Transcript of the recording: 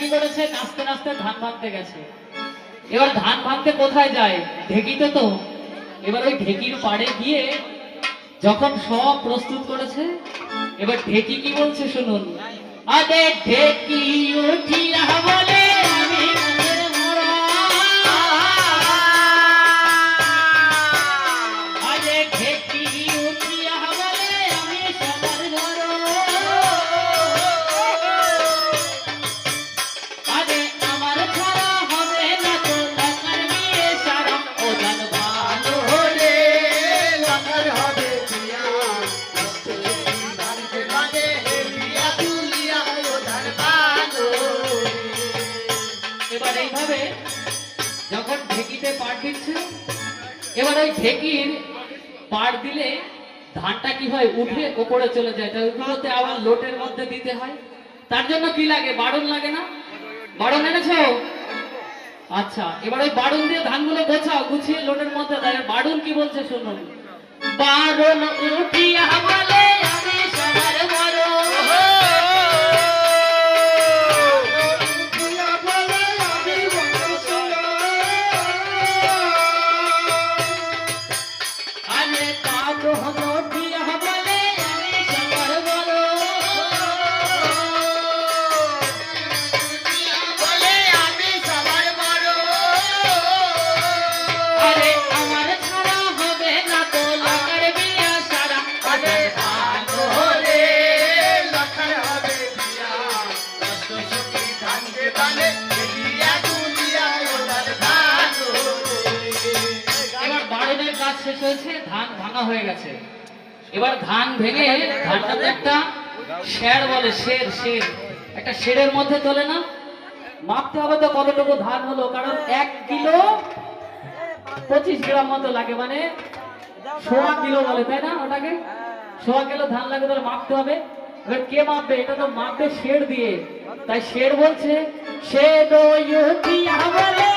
কি করেছে, নাচতে নাচতে ধান ভাঙতে গেছে। এবার ধান ভাঙতে কোথায় যায়, ঢেকিতে তো। এবার ওই ঢেকির পাড়ে গিয়ে যখন সব প্রস্তুত করেছে, এবার ঢেকি কি বলছে শুনুন। আরে ঢেকি উঠিয়া বলে আমি গাছের মরা, আরে ঢেকি উঠিয়া বলে আমি সবার ঘর, আরে আমার ছাড়া হবে না তো লকার বিয়ে সারা, ও জান ভালো হলে লকার হবে বিয়া, এবার এইভাবে যখন ঢেকিতে পাড় দিচ্ছে, এবার ওই ঢেকির পাড় দিলে ধানটা কি হয়, উঠে ওপরে চলে যায়, তাই ওগুলোতে আবার লোটের মধ্যে দিতে হয়। তার জন্য কি লাগে, বাড়ন লাগে না? বাড়ন এনেছো? আচ্ছা, এবার ওই বাড়ন দিয়ে ধানগুলো গোছাও, গুছিয়ে লোটের মধ্যে দেয়। বাড়ন কি বলছে শুনুন। বাড়ন উঠিয়া বলে আমি সবার বড়, শেষ হয়েছে, ধান ভাঙা হয়ে গেছে। এবার ধান ভেঙে ধানটাতে একটা শের বলে, শের শের একটা শেরের মধ্যে তোলে না, মাপতে হবে তো কতটুকু ধান হলো, কারণ 1 কিলো 25 গ্রাম মতো লাগে, মানে 1.25 কিলো বলে, তাই না? ওটাকে 1.25 কিলো ধান লাগে, তাহলে মাপতে হবে। এবার কে মাপবে, এটা তো মাপবে শের দিয়ে, তাই শের বলছে শের বলে